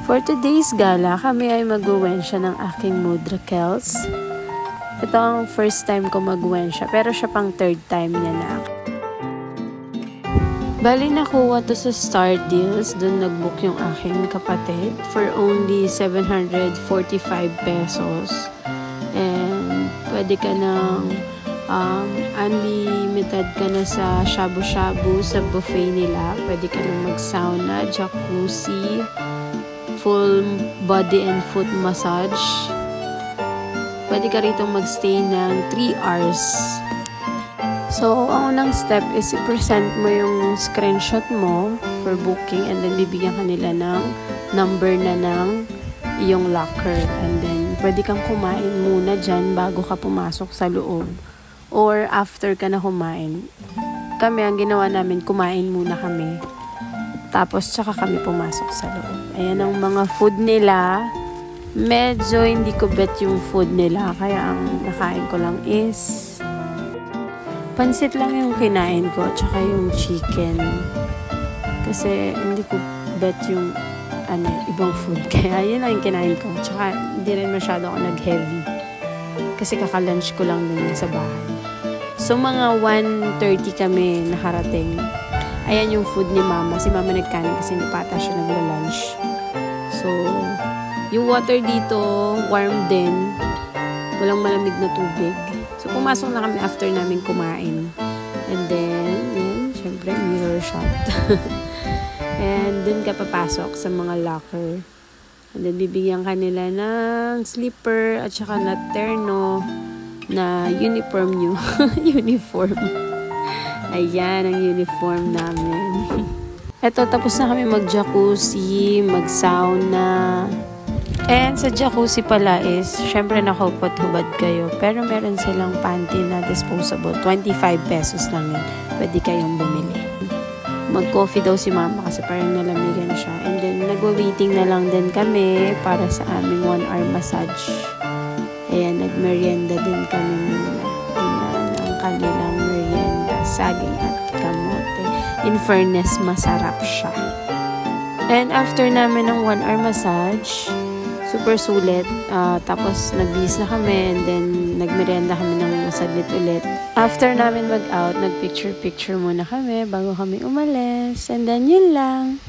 For today's gala, kami ay mag-wensya ng aking mudra Kels. Ito ang first time ko mag-wensya, pero siya pang third time niya na. Bali nakuha to sa Star Deals, dun nag-book yung aking kapatid for only 745 pesos. And pwede ka ng unlimited ka na sa shabu-shabu, sa buffet nila. Pwede ka na mag-sauna, jacuzzi, full body and foot massage. Pwede ka rito magstay ng 3 hours. So, ang unang step is i-present mo yung screenshot mo for booking and then bibigyan ka nila ng number na ng iyong locker. And then, pwede kang kumain muna dyan bago ka pumasok sa loob. Or after ka na kumain. Kami, ang ginawa namin, kumain muna kami. Tapos, tsaka kami pumasok sa loob. Ayan ang mga food nila. Medyo hindi ko bet yung food nila. Kaya ang nakain ko lang is pansit lang yung kinain ko. Tsaka yung chicken. Kasi hindi ko bet yung ibang food. Kaya yun lang yung kinain ko. Tsaka hindi rin masyado ako nag-heavy. Kasi kaka-lunch ko lang din sa bahay. So, mga 1:30 kami nakarating. Ayan yung food ni Mama. Si Mama nagkanin kasi hindi pa ata siya nagla-lunch. So, yung water dito, warm din. Walang malamig na tubig. So, pumasok na kami after namin kumain. And then, yan, syempre, mirror shot. And dun ka papasok sa mga locker. And then, bibigyan ka nila ng slipper at saka na terno na uniform nyo. Uniform. Ayan ang uniform namin. Eto, tapos na kami mag-jacuzzi, mag-sauna. And sa jacuzzi pala is, syempre nakahubad-hubad kayo. Pero meron silang panty na disposable. 25 pesos lang yun. Pwede kayong bumili. Mag-coffee daw si Mama kasi parang nalamigan siya. And then, nagwa-waiting na lang din kami para sa aming 1-hour massage. Ayan, nag-merienda din kami muna. Ayan, ang kanilang merienda. Saging at kamote. In fairness, masarap siya. And after namin ng 1-hour massage, super sulit. Tapos, nagbihis na kami and then nagmerienda kami ng saglit ulit. After namin mag-out, nag-picture-picture muna kami bago kami umalis. And then, yun lang.